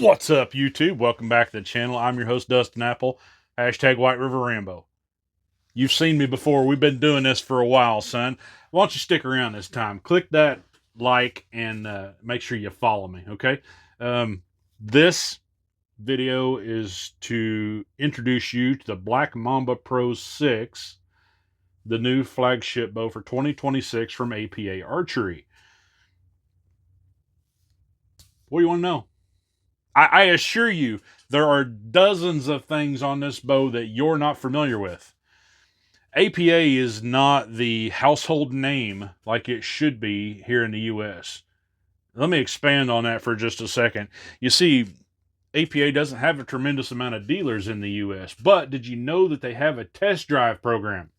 What's up, YouTube? Welcome back to the channel. I'm your host, Dustin Apple, hashtag Whiteriverrambo. You've seen me before. We've been doing this for a while, son. Why don't you stick around this time? Click that like and make sure you follow me, okay? This video is to introduce you to the Black Mamba Pro 6, the new flagship bow for 2026 from APA Archery. What do you want to know? I assure you, there are dozens of things on this bow that you're not familiar with. APA is not the household name like it should be here in the U.S. Let me expand on that for just a second. You see, APA doesn't have a tremendous amount of dealers in the U.S., but did you know that they have a test drive program?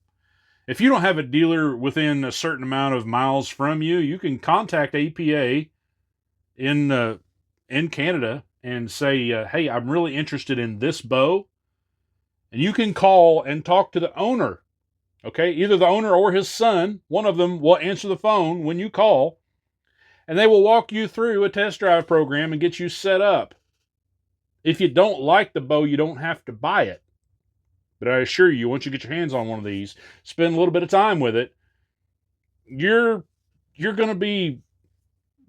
If you don't have a dealer within a certain amount of miles from you, you can contact APA in Canada and say, hey, I'm really interested in this bow. And you can call and talk to the owner. Okay, either the owner or his son, one of them will answer the phone when you call, and they will walk you through a test drive program and get you set up. If you don't like the bow, you don't have to buy it. But I assure you, once you get your hands on one of these, spend a little bit of time with it, you're going to be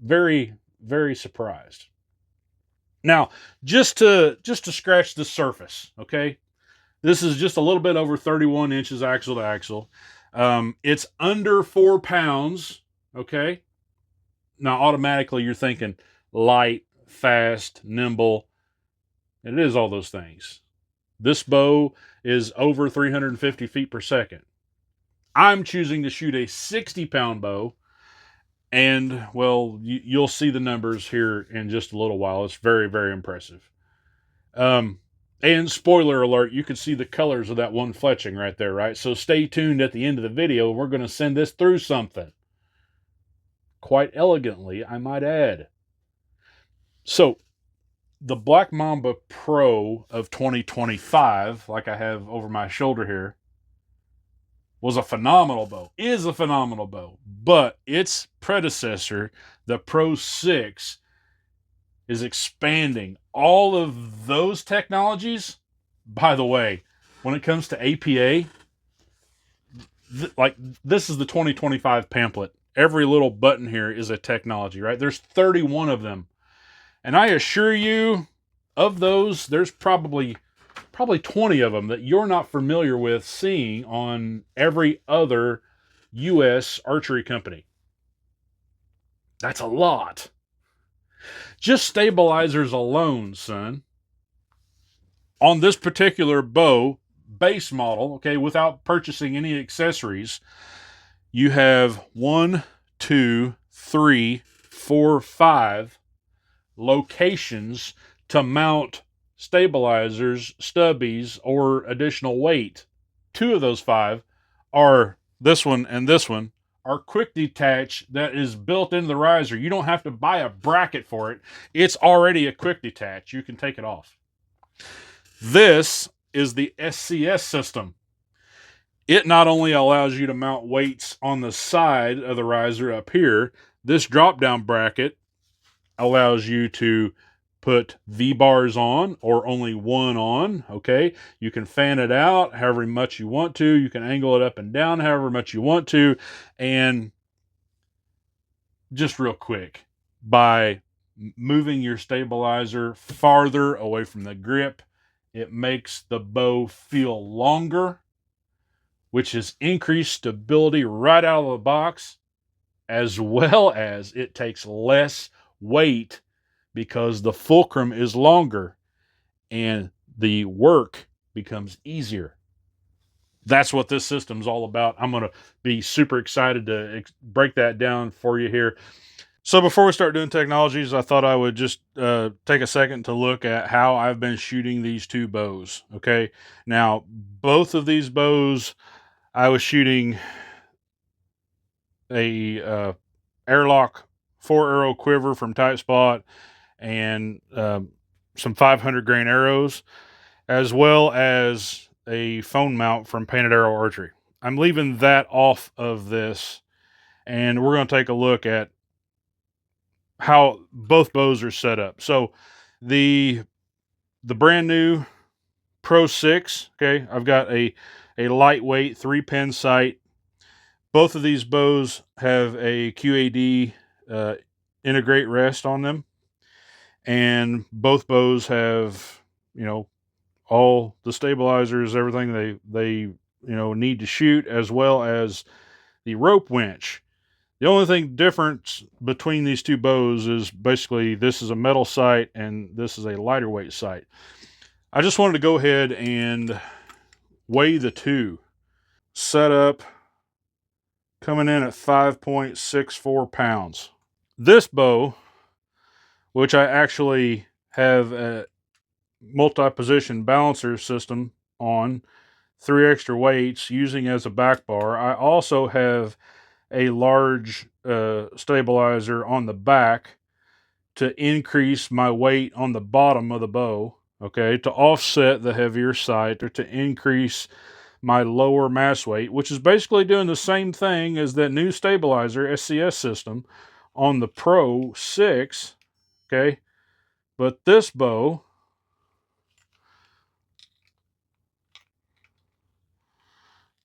very, very surprised. Now, just to scratch the surface, okay? This is just a little bit over 31 inches axle to axle. It's under 4 pounds, okay? Now, automatically, you're thinking light, fast, nimble. And it is all those things. This bow is over 350 feet per second. I'm choosing to shoot a 60-pound bow. And, well, you'll see the numbers here in just a little while. It's very, very impressive. And spoiler alert, you can see the colors of that one fletching right there, right? So stay tuned at the end of the video. We're going to send this through something. Quite elegantly, I might add. So, the Black Mamba Pro of 2025, like I have over my shoulder here, was a phenomenal bow, is a phenomenal bow, but its predecessor, the Pro 6, is expanding all of those technologies. By the way, when it comes to APA, this is the 2025 pamphlet. Every little button here is a technology, right? There's 31 of them. And I assure you, of those, there's probably 20 of them that you're not familiar with seeing on every other U.S. archery company. That's a lot. Just stabilizers alone, son. On this particular bow, base model, okay, without purchasing any accessories, you have 1, 2, 3, 4, 5 locations to mount stabilizers, stubbies, or additional weight. 2 of those 5 are this one and this one, are quick detach that is built into the riser. You don't have to buy a bracket for it. It's already a quick detach. You can take it off. This is the SCS system. It not only allows you to mount weights on the side of the riser up here, this drop-down bracket allows you to put V-bars on or only one on, okay? You can fan it out however much you want to. You can angle it up and down however much you want to. And just real quick, by moving your stabilizer farther away from the grip, it makes the bow feel longer, which is increased stability right out of the box, as well as it takes less weight because the fulcrum is longer and the work becomes easier. That's what this system's all about. I'm going to be super excited to break that down for you here. So before we start doing technologies, I thought I would just take a second to look at how I've been shooting these 2 bows. Okay, now both of these bows, I was shooting a airlock 4-arrow quiver from Tight Spot and some 500 grain arrows, as well as a phone mount from Painted Arrow Archery. I'm leaving that off of this, and we're going to take a look at how both bows are set up. So The brand new Pro 6, okay, I've got a lightweight 3-pin sight. Both of these bows have a QAD integrate rest on them, and both bows have, you know, all the stabilizers, everything they need to shoot, as well as the rope winch. The only thing difference between these two bows is basically this is a metal sight and this is a lighter weight sight. I just wanted to go ahead and weigh the two. Setup coming in at 5.64 pounds. This bow, which I actually have a multi-position balancer system on, 3 extra weights using as a back bar. I also have a large stabilizer on the back to increase my weight on the bottom of the bow, okay, to offset the heavier sight or to increase my lower mass weight, which is basically doing the same thing as that new stabilizer SCS system on the Pro 6, okay? But this bow,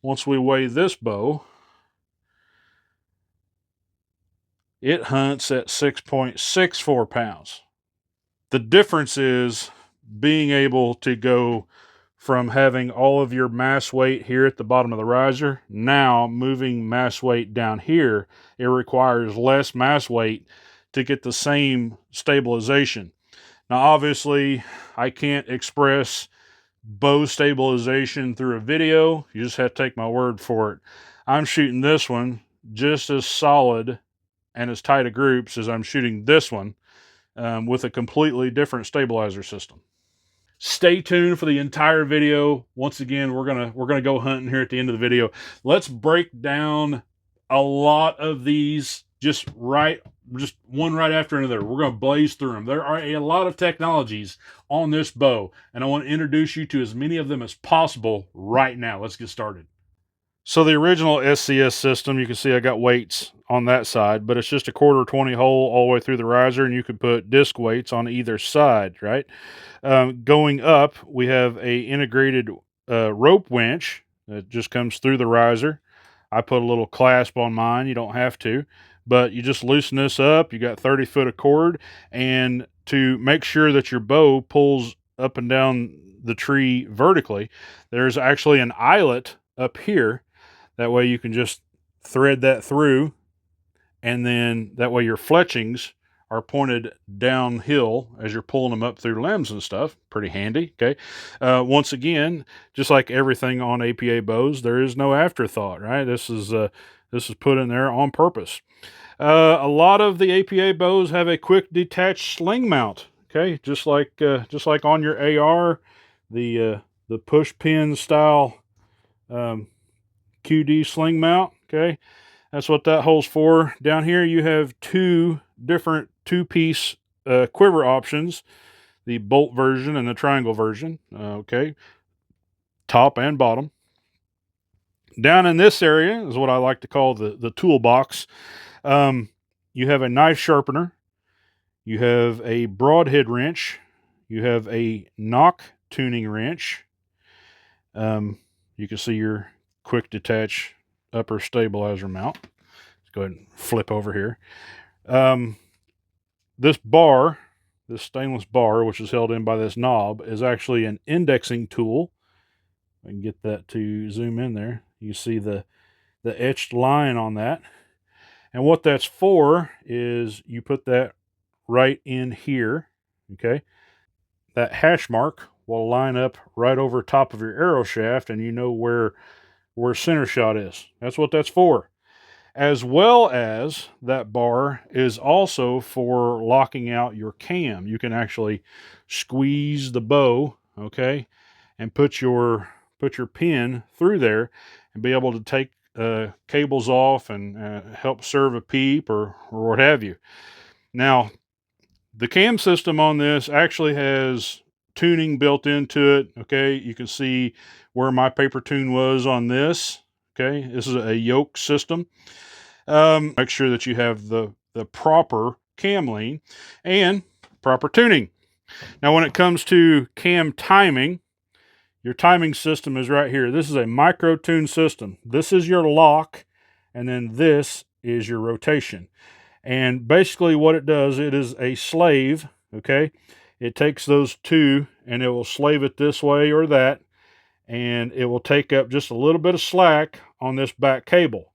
once we weigh this bow, it hunts at 6.64 pounds. The difference is being able to go from having all of your mass weight here at the bottom of the riser, now moving mass weight down here, it requires less mass weight to get the same stabilization. Now, obviously, I can't express bow stabilization through a video. You just have to take my word for it. I'm shooting this one just as solid and as tight a groups as I'm shooting this one, with a completely different stabilizer system. Stay tuned for the entire video. Once again, we're gonna go hunting here at the end of the video. Let's break down a lot of these just one right after another. We're gonna blaze through them. There are a lot of technologies on this bow, and I want to introduce you to as many of them as possible right now. Let's get started. So the original SCS system, you can see I got weights on that side, but it's just a 1/4 20 hole all the way through the riser, and you could put disc weights on either side, right? Going up, we have a integrated rope winch that just comes through the riser. I put a little clasp on mine. You don't have to, but you just loosen this up. You got 30 foot of cord, and to make sure that your bow pulls up and down the tree vertically, there's actually an eyelet up here. That way you can just thread that through, and then that way your fletchings are pointed downhill as you're pulling them up through limbs and stuff. Pretty handy, okay? Once again, just like everything on APA bows, there is no afterthought, right? This is put in there on purpose. A lot of the APA bows have a quick detached sling mount, okay? Just like on your AR, the push pin style QD sling mount, okay? That's what that hole's for. Down here you have two different two-piece quiver options, the bolt version and the triangle version, okay? Top and bottom. Down in this area is what I like to call the toolbox. You have a knife sharpener. You have a broadhead wrench. You have a knock tuning wrench. You can see your quick detach upper stabilizer mount. Let's go ahead and flip over here. This bar, this stainless bar, which is held in by this knob, is actually an indexing tool. I can get that to zoom in there. You see the etched line on that. And what that's for is you put that right in here, okay? That hash mark will line up right over top of your arrow shaft, and you know where center shot is. That's what that's for. As well as that bar is also for locking out your cam. You can actually squeeze the bow, okay, and put your pin through there and be able to take cables off and help serve a peep or what have you. Now, the cam system on this actually has tuning built into it. Okay, you can see where my paper tune was on this. Okay, this is a yoke system. Make sure that you have the proper cam lean and proper tuning. Now, when it comes to cam timing, your timing system is right here. This is a micro tune system. This is your lock, and then this is your rotation. And basically what it does, it is a slave, okay? It takes those two and it will slave it this way or that, and it will take up just a little bit of slack on this back cable.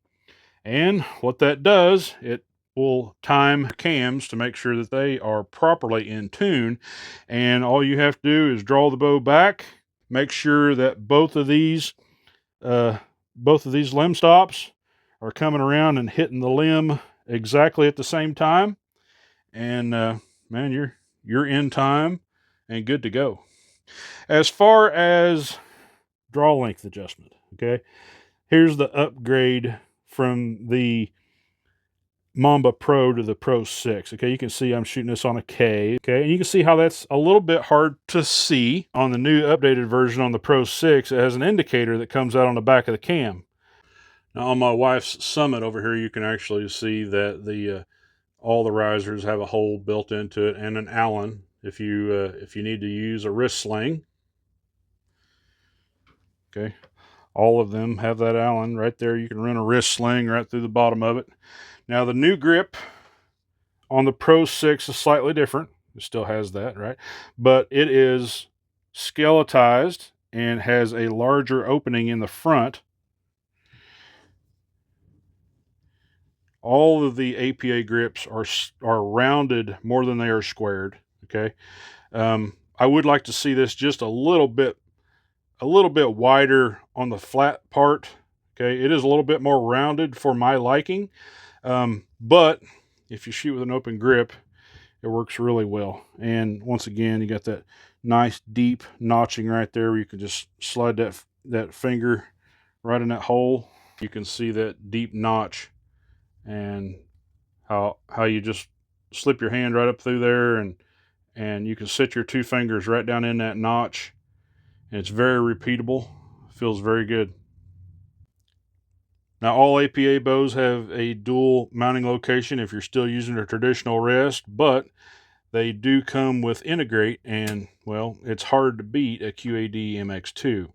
And what that does, it will time cams to make sure that they are properly in tune. And all you have to do is draw the bow back, make sure that both of these limb stops are coming around and hitting the limb exactly at the same time, and man, you're in time and good to go. As far as draw length adjustment, okay, here's the upgrade from the Mamba Pro to the Pro 6. Okay, you can see I'm shooting this on a K. Okay, and you can see how that's a little bit hard to see on the new updated version on the Pro 6. It has an indicator that comes out on the back of the cam. Now, on my wife's Summit over here, you can actually see that the all the risers have a hole built into it and an Allen if you need to use a wrist sling. Okay, all of them have that Allen right there. You can run a wrist sling right through the bottom of it. Now, the new grip on the Pro 6 is slightly different. It still has that, right? But it is skeletized and has a larger opening in the front. All of the APA grips are rounded more than they are squared. Okay, I would like to see this just a little bit wider on the flat part. Okay, it is a little bit more rounded for my liking, but if you shoot with an open grip, it works really well. And once again, you got that nice deep notching right there where you can just slide that finger right in that hole. You can see that deep notch, and how you just slip your hand right up through there, and you can sit your two fingers right down in that notch. And it's very repeatable. Feels very good. Now, all APA bows have a dual mounting location if you're still using a traditional rest, but they do come with integrate, and well, it's hard to beat a QAD MX2.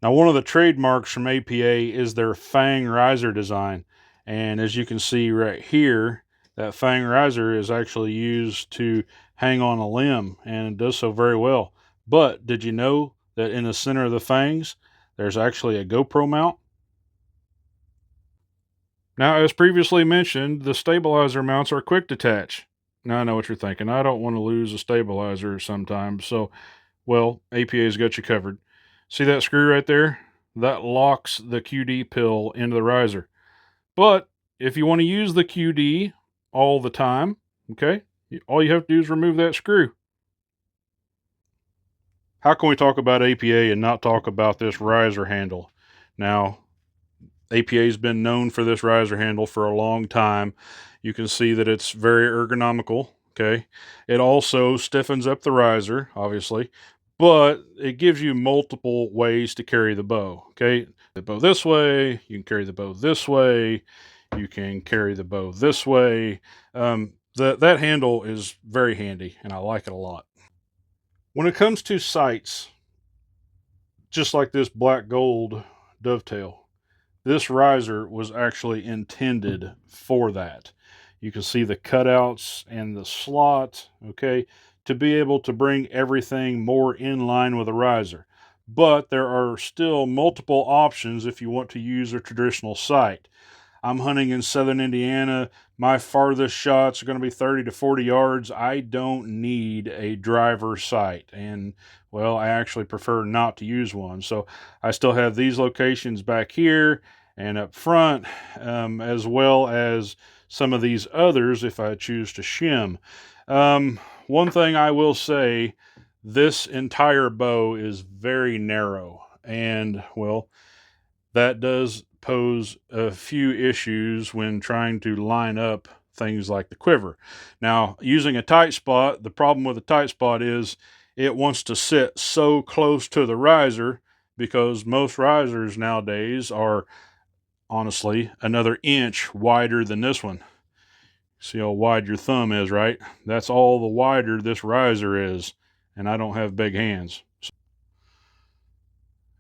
Now, one of the trademarks from APA is their fang riser design. And as you can see right here, that fang riser is actually used to hang on a limb, and it does so very well. But did you know that in the center of the fangs, there's actually a GoPro mount? Now, as previously mentioned, the stabilizer mounts are quick detach. Now, I know what you're thinking. I don't want to lose a stabilizer sometimes. So, well, APA's got you covered. See that screw right there? That locks the QD pill into the riser. But if you want to use the QD all the time, okay, all you have to do is remove that screw. How can we talk about APA and not talk about this riser handle? Now, APA's been known for this riser handle for a long time. You can see that it's very ergonomical, okay? It also stiffens up the riser, obviously, but it gives you multiple ways to carry the bow, okay? The bow this way, you can carry the bow this way, you can carry the bow this way. That handle is very handy, and I like it a lot. When it comes to sights, just like this black gold dovetail, this riser was actually intended for that. You can see the cutouts and the slot, okay, to be able to bring everything more in line with a riser. But there are still multiple options if you want to use a traditional sight. I'm hunting in southern Indiana. My farthest shots are going to be 30 to 40 yards. I don't need a driver sight. And, well, I actually prefer not to use one. So I still have these locations back here and up front, as well as some of these others if I choose to shim. One thing I will say, this entire bow is very narrow. And, well, that does pose a few issues when trying to line up things like the quiver. Now, using a tight spot, the problem with a tight spot is it wants to sit so close to the riser, because most risers nowadays are honestly another inch wider than this one. See how wide your thumb is, right? That's all the wider this riser is, and I don't have big hands. So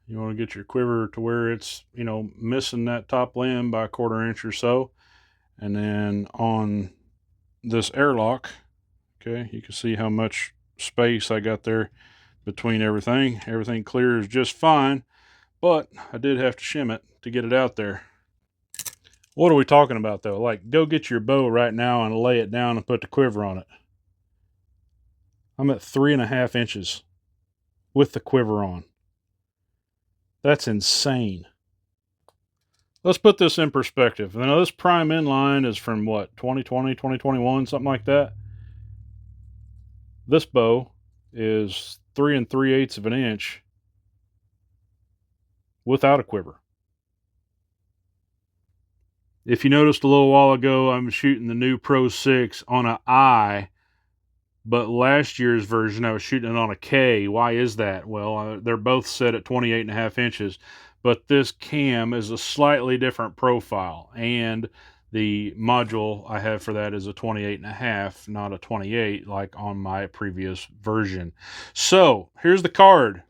you want to get your quiver to where it's, you know, missing that top limb by a 1/4 inch or so. And then on this airlock, okay, you can see how much space I got there between everything. Everything clears just fine, but I did have to shim it to get it out there. What are we talking about though? Like, go get your bow right now and lay it down and put the quiver on it. I'm at 3.5 inches with the quiver on. That's insane. Let's put this in perspective. Now, this prime inline is from what, 2020, 2021, something like that. This bow is 3 3/8 of an inch without a quiver. If you noticed a little while ago, I'm shooting the new Pro 6 on an I, but last year's version I was shooting it on a K. Why is that? Well, they're both set at 28.5 inches, but this cam is a slightly different profile, and the module I have for that is a 28.5, not a 28 like on my previous version. So here's the card.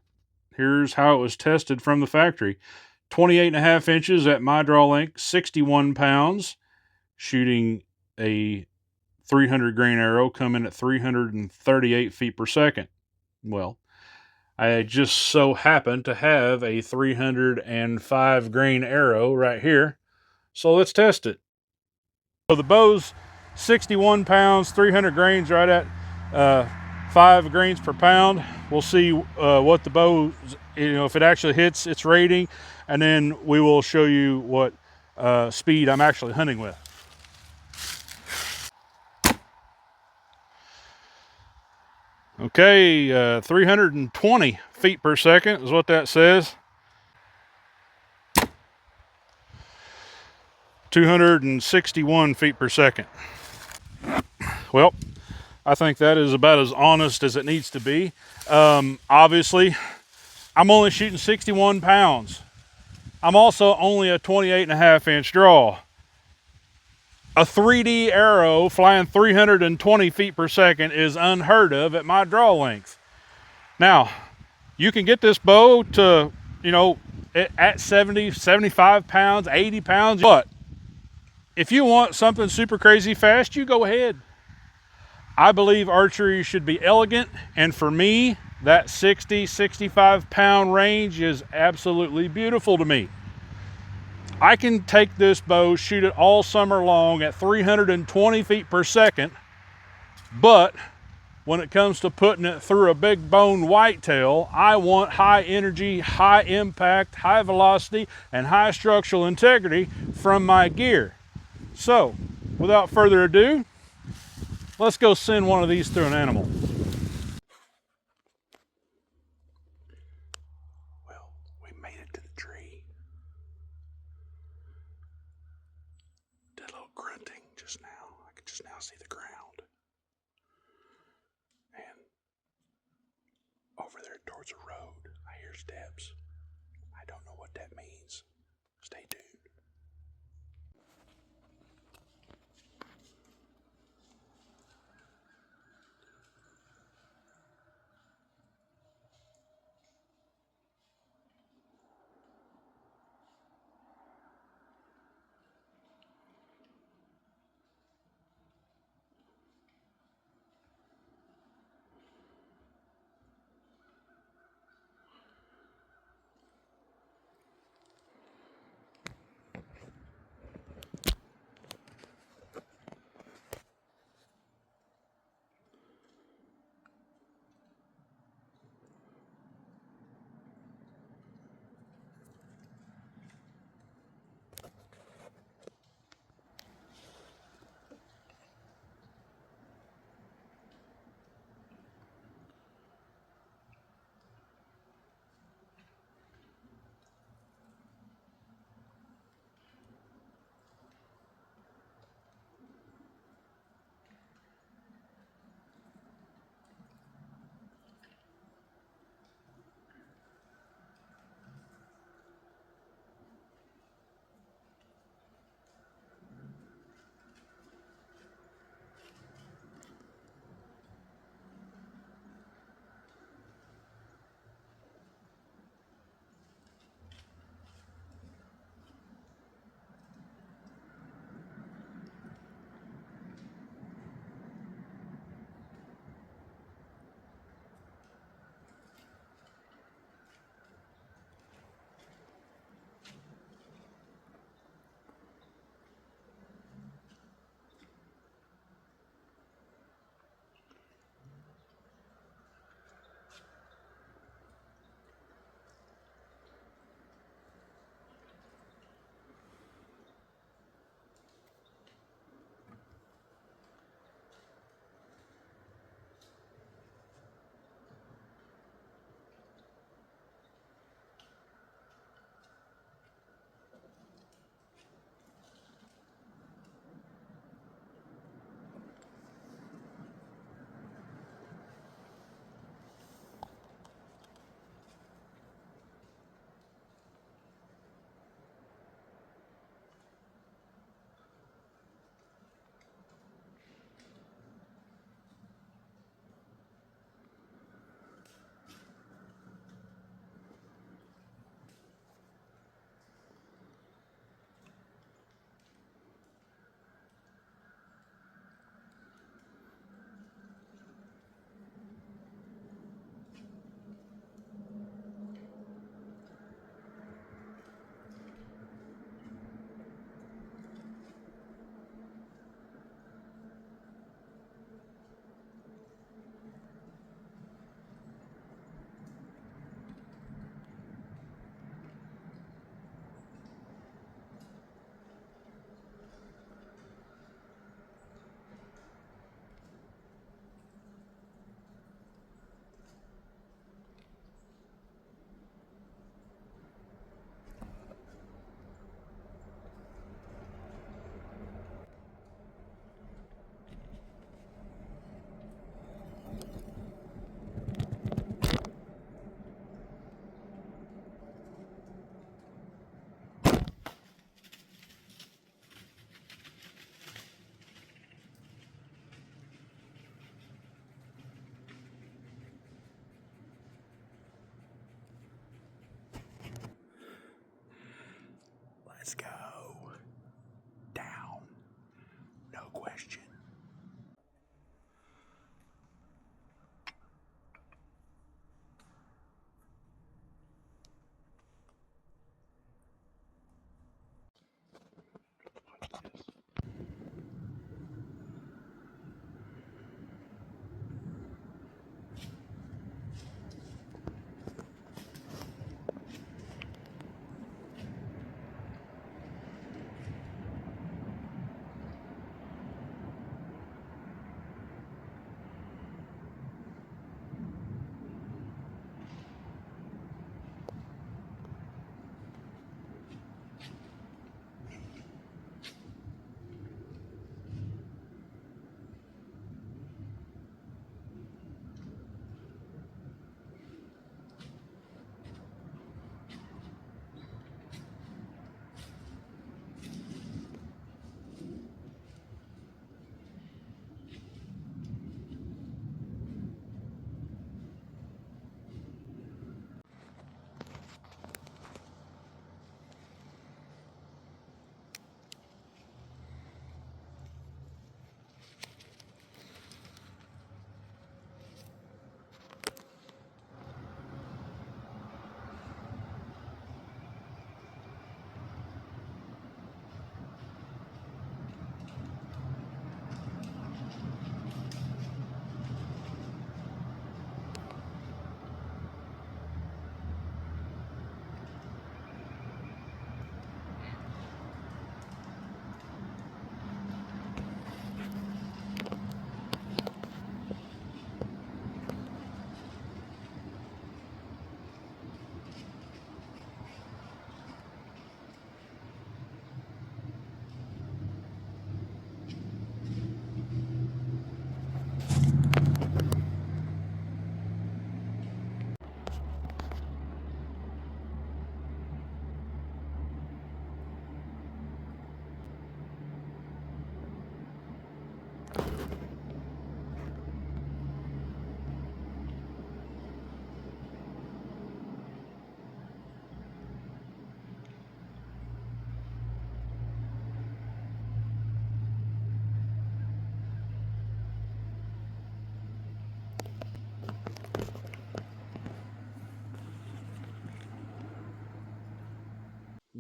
Here's how it was tested from the factory. 28.5 inches at my draw length, 61 pounds, shooting a 300 grain arrow, coming at 338 feet per second. Well, I just so happen to have a 305 grain arrow right here. So let's test it. So the bow's 61 pounds, 300 grains, right at 5 grains per pound. We'll see what the bow, you know, if it actually hits its rating, and then we will show you what speed I'm actually hunting with. Okay, 320 feet per second is what that says. 261 feet per second. Well, I think that is about as honest as it needs to be. Obviously, I'm only shooting 61 pounds. I'm also only a 28.5 inch draw. A 3D arrow flying 320 feet per second is unheard of at my draw length. Now, you can get this bow to, you know, at 70, 75 pounds, 80 pounds, but if you want something super crazy fast, you go ahead. I believe archery should be elegant, and for me, that 60, 65 pound range is absolutely beautiful to me. I can take this bow, shoot it all summer long at 320 feet per second, but when it comes to putting it through a big bone whitetail, I want high energy, high impact, high velocity, and high structural integrity from my gear. So, without further ado, let's go send one of these through an animal. Well, we made it to the tree. Did a little grunting just now. I could just now see the ground. And over there towards the road, I hear steps. I don't know what that means. Stay tuned.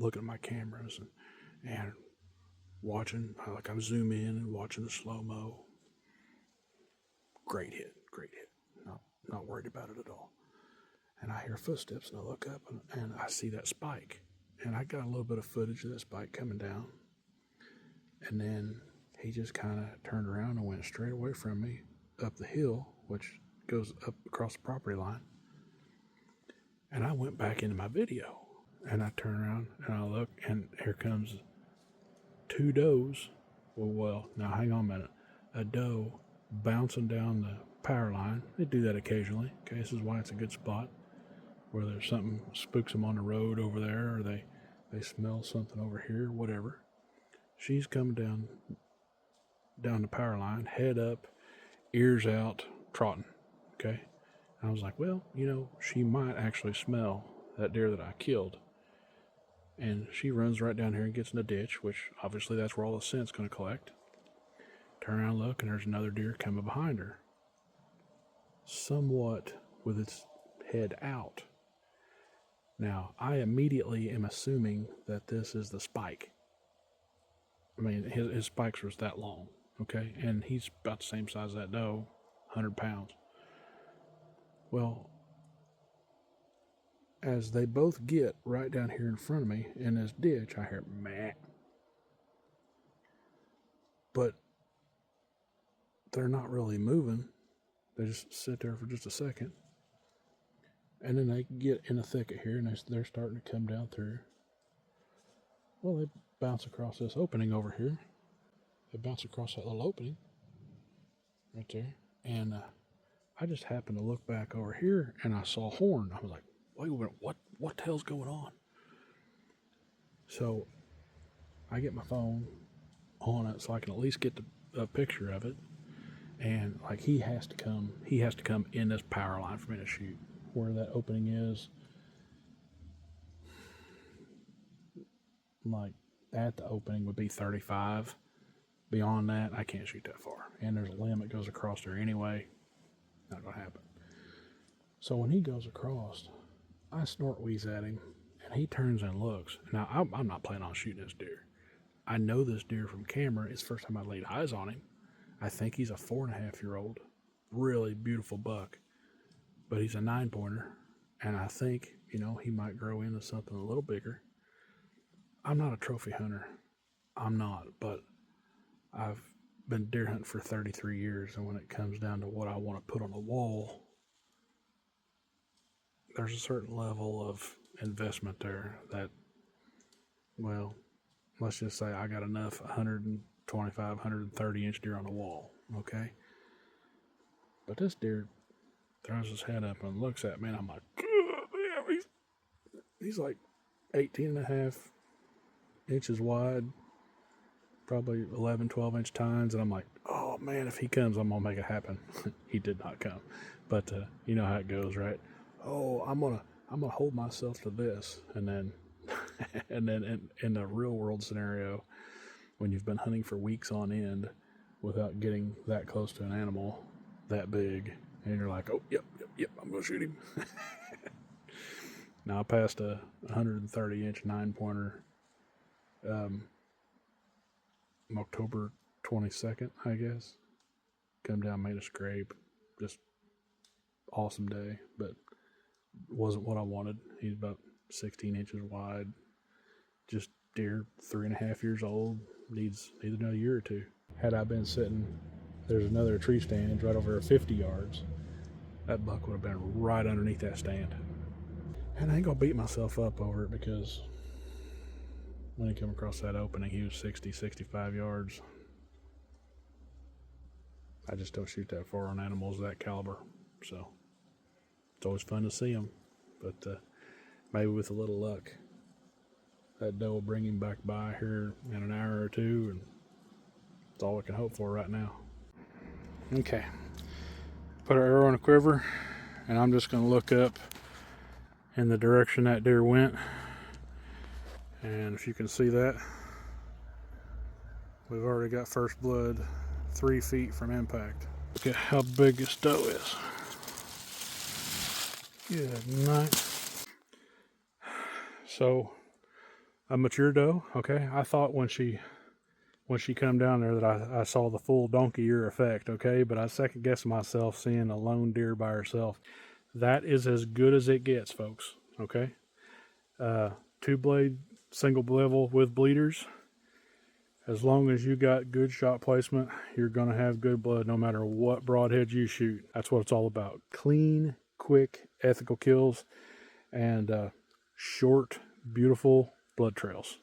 looking at my cameras and watching, like I zoom in and watching the slow-mo. Great hit. Not worried about it at all. And I hear footsteps, and I look up, and I see that spike. And I got a little bit of footage of that spike coming down. And then he just kind of turned around and went straight away from me up the hill, which goes up across the property line. And I went back into my video. And I turn around, and I look, and here comes 2 does. Well, now hang on a minute. A doe bouncing down the power line. They do that occasionally. Okay, this is why it's a good spot. Where there's something spooks them on the road over there, or they smell something over here, whatever. She's coming down the power line, head up, ears out, trotting. Okay, and I was like, well, she might actually smell that deer that I killed. And she runs right down here and gets in the ditch, which obviously that's where all the scent's going to collect. Turn around, look, and there's another deer coming behind her, somewhat with its head out. Now, I immediately am assuming that this is the spike. I mean, his spikes was that long, okay? And he's about the same size as that doe, 100 pounds. Well, as they both get right down here in front of me in this ditch, I hear, meh. But they're not really moving. They just sit there for just a second. And then they get in the thicket here, and they're starting to come down through. Well, they bounce across this opening over here. They bounce across that little opening right there. And I just happened to look back over here, and I saw horn. I was like, wait a minute, what the hell's going on? So I get my phone on it so I can at least get a picture of it. And like he has to come in this power line for me to shoot. Where that opening is, like at the opening would be 35. Beyond that, I can't shoot that far. And there's a limb that goes across there anyway. Not gonna happen. So when he goes across, I snort wheeze at him, and he turns and looks. Now I'm not planning on shooting this deer. I know this deer from camera. It's the first time I laid eyes on him. I think he's a 4.5-year-old, really beautiful buck. But he's a 9-pointer, and I think, he might grow into something a little bigger. I'm not a trophy hunter. I'm not, but I've been deer hunting for 33 years, and when it comes down to what I want to put on the wall, there's a certain level of investment there that, well, let's just say I got enough 125, 130-inch deer on the wall, okay? But this deer throws his head up and looks at me, and I'm like, damn, he's like 18.5 inches wide, probably 11, 12-inch tines, and I'm like, oh man, if he comes, I'm gonna make it happen. He did not come, but you know how it goes, right? Oh, I'm gonna hold myself to this, and then and then in the real world scenario, when you've been hunting for weeks on end without getting that close to an animal that big, and you're like, oh, yep, I'm going to shoot him. Now, I passed a 130-inch 9-pointer October 22nd, I guess. Come down, made a scrape. Just awesome day, but wasn't what I wanted. He's about 16 inches wide. Just deer, 3.5 years old. Needs another year or two. Had I been sitting, there's another tree stand right over 50 yards. That buck would have been right underneath that stand. And I ain't gonna beat myself up over it because when he came across that opening, he was 60, 65 yards. I just don't shoot that far on animals of that caliber. So it's always fun to see them. But maybe with a little luck, that doe will bring him back by here in an hour or two, and that's all we can hope for right now. Okay, put our arrow in a quiver, and I'm just going to look up in the direction that deer went. And if you can see that, we've already got first blood 3 feet from impact. Look at how big this doe is. Good night. So a mature doe. Okay, I thought when she come down there that I saw the full donkey ear effect. Okay, but I second guessed myself seeing a lone deer by herself. That is as good as it gets, folks. Okay, 2-blade, single level with bleeders. As long as you got good shot placement, you're going to have good blood no matter what broadhead you shoot. That's what it's all about. Clean, quick, ethical kills, and short, beautiful blood trails.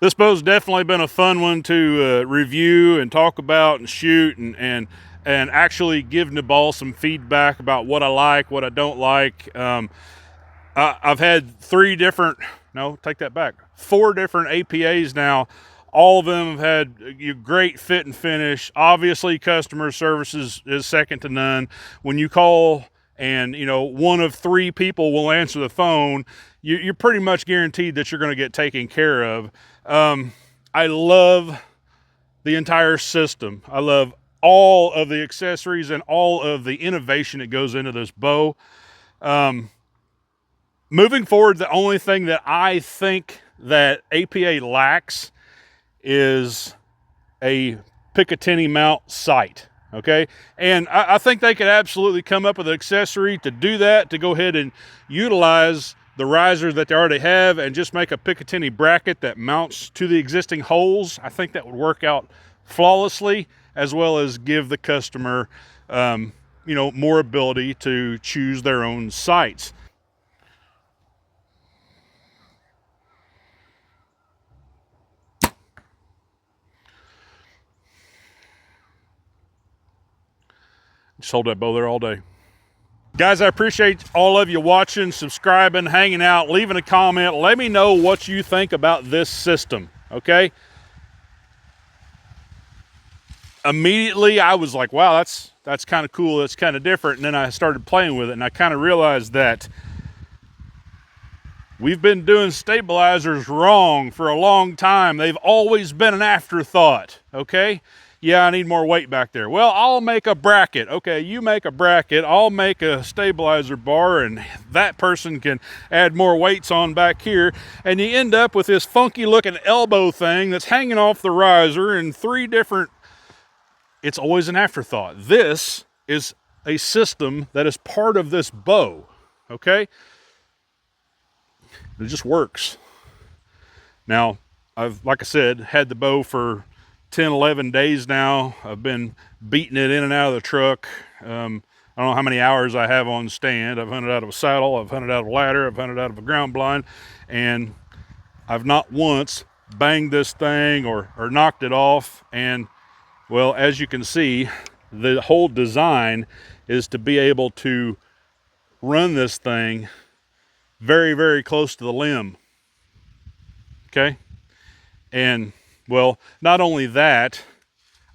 This bow's definitely been a fun one to review and talk about and shoot and actually give Nabal some feedback about what I like, what I don't like. I've had 4 different APAs now. All of them have had great fit and finish. Obviously, customer service is second to none. When you call and one of 3 people will answer the phone, you're pretty much guaranteed that you're going to get taken care of. I love the entire system. I love all of the accessories and all of the innovation that goes into this bow. Moving forward, the only thing that I think that APA lacks is a Picatinny mount sight. Okay, and I think they could absolutely come up with an accessory to do that, to go ahead and utilize the risers that they already have and just make a Picatinny bracket that mounts to the existing holes. I think that would work out flawlessly, as well as give the customer more ability to choose their own sights. Just hold that bow there all day. Guys, I appreciate all of you watching, subscribing, hanging out, leaving a comment. Let me know what you think about this system, okay? Immediately, I was like, wow, that's kind of cool. That's kind of different. And then I started playing with it, and I kind of realized that we've been doing stabilizers wrong for a long time. They've always been an afterthought, okay? Yeah, I need more weight back there. Well, I'll make a bracket. Okay, you make a bracket. I'll make a stabilizer bar, and that person can add more weights on back here. And you end up with this funky looking elbow thing that's hanging off the riser in 3 different... It's always an afterthought. This is a system that is part of this bow, okay? It just works. Now, I've, like I said, had the bow for 10, 11 days now. I've been beating it in and out of the truck. I don't know how many hours I have on stand. I've hunted out of a saddle, I've hunted out of a ladder, I've hunted out of a ground blind, and I've not once banged this thing or knocked it off. And, well, as you can see, the whole design is to be able to run this thing very, very close to the limb. Okay? And, well, not only that,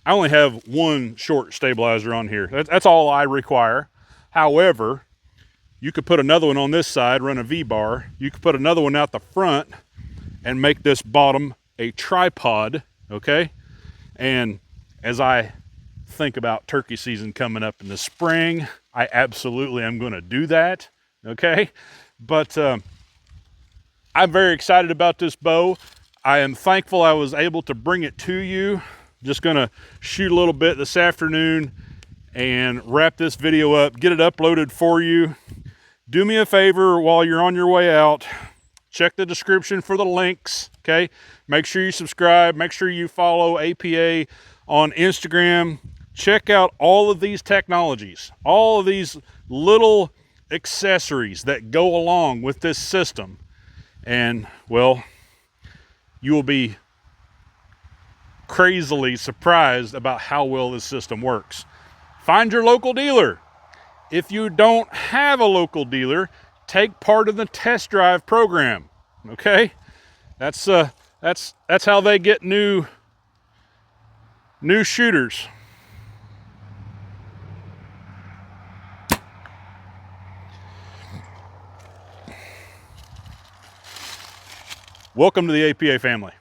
I only have 1 short stabilizer on here. That's all I require. However, you could put another one on this side, run a V-bar. You could put another one out the front and make this bottom a tripod, okay? And as I think about turkey season coming up in the spring, I absolutely am going to do that, okay? But I'm very excited about this bow. I am thankful I was able to bring it to you. Just gonna shoot a little bit this afternoon and wrap this video up, get it uploaded for you. Do me a favor while you're on your way out, check the description for the links, okay? Make sure you subscribe, make sure you follow APA on Instagram. Check out all of these technologies, all of these little accessories that go along with this system. And, well, you will be crazily surprised about how well this system works. Find your local dealer. If you don't have a local dealer, take part in the test drive program. Okay, that's how they get new shooters. Welcome to the APA family.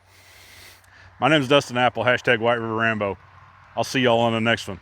My name is Dustin Apple, hashtag Whiteriverrambo. I'll see y'all on the next one.